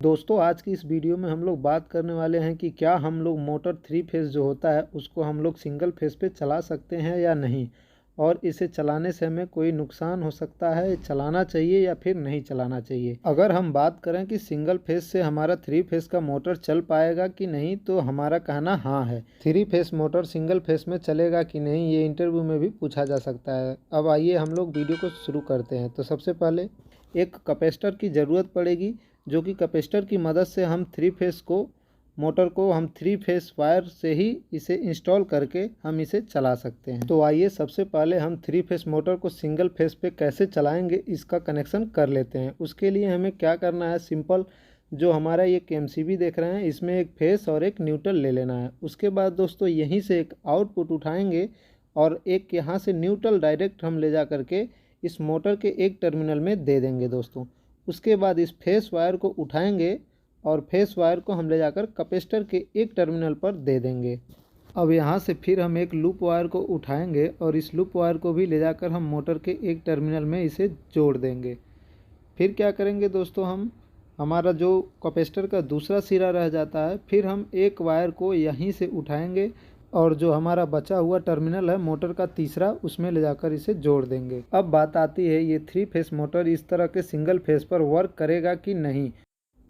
दोस्तों आज की इस वीडियो में हम लोग बात करने वाले हैं कि क्या हम लोग मोटर 3 फेज़ जो होता है उसको हम लोग सिंगल फेज़ पे चला सकते हैं या नहीं, और इसे चलाने से हमें कोई नुकसान हो सकता है, चलाना चाहिए या फिर नहीं चलाना चाहिए। अगर हम बात करें कि सिंगल फेज़ से हमारा 3 फेज़ का मोटर चल पाएगा कि नहीं, तो हमारा कहना हाँ है। 3 फेज़ मोटर सिंगल फेज़ में चलेगा कि नहीं, ये इंटरव्यू में भी पूछा जा सकता है। अब आइए हम लोग वीडियो को शुरू करते हैं। तो सबसे पहले एक कैपेसिटर की ज़रूरत पड़ेगी, जो कि कैपेसिटर की मदद से हम 3 फेज़ को मोटर को हम 3 फेज़ वायर से ही इसे इंस्टॉल करके हम इसे चला सकते हैं। तो आइए सबसे पहले हम 3 फेज़ मोटर को सिंगल फेज़ पे कैसे चलाएंगे इसका कनेक्शन कर लेते हैं। उसके लिए हमें क्या करना है, सिंपल जो हमारा ये एमसीबी देख रहे हैं इसमें एक फेस और एक न्यूट्रल ले लेना है। उसके बाद दोस्तों यहीं से एक आउटपुट उठाएंगे और एक यहाँ से न्यूट्रल डायरेक्ट हम ले जा करके इस मोटर के एक टर्मिनल में दे देंगे दोस्तों। उसके बाद इस फेस वायर को उठाएंगे और फेस वायर को हम ले जाकर कैपेसिटर के एक टर्मिनल पर दे देंगे। अब यहाँ से फिर हम एक लूप वायर को उठाएंगे और इस लूप वायर को भी ले जाकर हम मोटर के एक टर्मिनल में इसे जोड़ देंगे। फिर क्या करेंगे दोस्तों, हम हमारा जो कैपेसिटर का दूसरा सिरा रह जाता है, फिर हम एक वायर को यहीं से उठाएंगे और जो हमारा बचा हुआ टर्मिनल है मोटर का तीसरा, उसमें ले जाकर इसे जोड़ देंगे। अब बात आती है ये 3 फेज़ मोटर इस तरह के सिंगल फेज़ पर वर्क करेगा कि नहीं।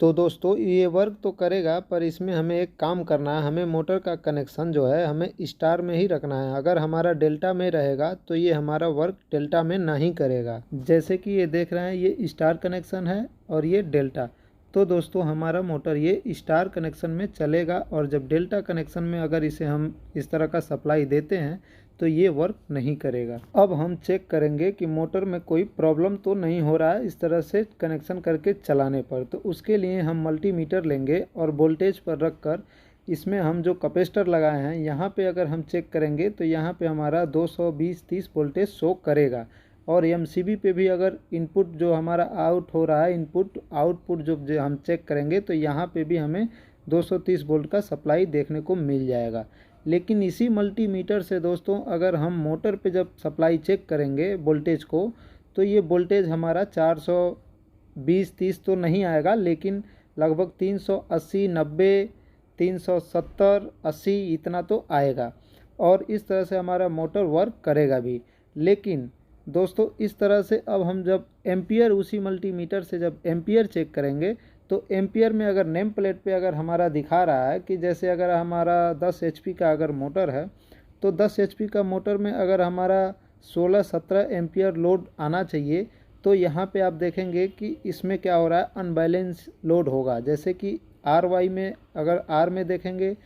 तो दोस्तों ये वर्क तो करेगा, पर इसमें हमें एक काम करना है। हमें मोटर का कनेक्शन जो है हमें स्टार में ही रखना है। अगर हमारा डेल्टा में रहेगा तो ये हमारा वर्क डेल्टा में नहीं करेगा। जैसे कि ये देख रहे हैं ये स्टार कनेक्शन है और ये डेल्टा। तो दोस्तों हमारा मोटर ये स्टार कनेक्शन में चलेगा, और जब डेल्टा कनेक्शन में अगर इसे हम इस तरह का सप्लाई देते हैं तो ये वर्क नहीं करेगा। अब हम चेक करेंगे कि मोटर में कोई प्रॉब्लम तो नहीं हो रहा है इस तरह से कनेक्शन करके चलाने पर। तो उसके लिए हम मल्टीमीटर लेंगे और वोल्टेज पर रख कर इसमें हम जो कैपेसिटर लगाए हैं यहाँ पे अगर हम चेक करेंगे तो यहाँ पे हमारा 220-30 वोल्टेज शो करेगा। और एमसीबी पे भी अगर इनपुट जो हमारा आउट हो रहा है, इनपुट आउटपुट जो हम चेक करेंगे तो यहाँ पे भी हमें 230 वोल्ट का सप्लाई देखने को मिल जाएगा। लेकिन इसी मल्टीमीटर से दोस्तों अगर हम मोटर पे जब सप्लाई चेक करेंगे वोल्टेज को, तो ये वोल्टेज हमारा 420-30 तो नहीं आएगा, लेकिन लगभग 380, 90, 370, 80 इतना तो आएगा। और इस तरह से हमारा मोटर वर्क करेगा भी। लेकिन दोस्तों इस तरह से अब हम जब एम्पियर उसी मल्टीमीटर से जब एम्पियर चेक करेंगे तो एम्पियर में अगर नेम प्लेट पे अगर हमारा दिखा रहा है कि जैसे अगर हमारा 10 एचपी का अगर मोटर है, तो 10 एचपी का मोटर में अगर हमारा 16-17 एम्पियर लोड आना चाहिए, तो यहाँ पे आप देखेंगे कि इसमें क्या हो रहा है, अनबैलेंस लोड होगा। जैसे कि आर वाई में अगर आर में देखेंगे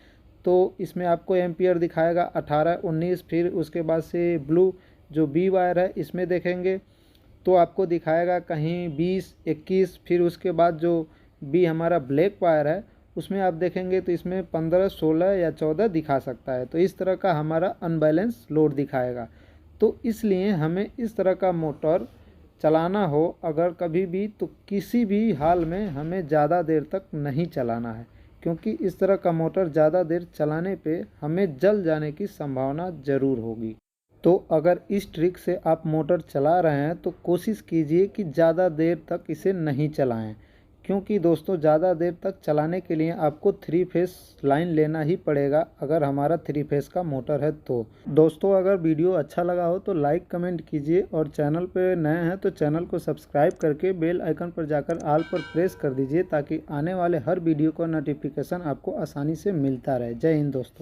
तो इसमें आपको एम्पियर दिखाएगा 18, 19, फिर उसके बाद से ब्लू जो बी वायर है इसमें देखेंगे तो आपको दिखाएगा कहीं 20, 21, फिर उसके बाद जो बी हमारा ब्लैक वायर है उसमें आप देखेंगे तो इसमें 15, 16 या 14 दिखा सकता है। तो इस तरह का हमारा अनबैलेंस लोड दिखाएगा। तो इसलिए हमें इस तरह का मोटर चलाना हो अगर कभी भी, तो किसी भी हाल में हमें ज़्यादा देर तक नहीं चलाना है, क्योंकि इस तरह का मोटर ज़्यादा देर चलाने पे हमें जल जाने की संभावना ज़रूर होगी। तो अगर इस ट्रिक से आप मोटर चला रहे हैं तो कोशिश कीजिए कि ज़्यादा देर तक इसे नहीं चलाएं, क्योंकि दोस्तों ज़्यादा देर तक चलाने के लिए आपको 3 फेज़ लाइन लेना ही पड़ेगा अगर हमारा 3 फेज़ का मोटर है। तो दोस्तों अगर वीडियो अच्छा लगा हो तो लाइक कमेंट कीजिए, और चैनल पर नए हैं तो चैनल को सब्सक्राइब करके बेल आइकन पर जाकर ऑल पर प्रेस कर दीजिए, ताकि आने वाले हर वीडियो का नोटिफिकेशन आपको आसानी से मिलता रहे। जय हिंद दोस्तों।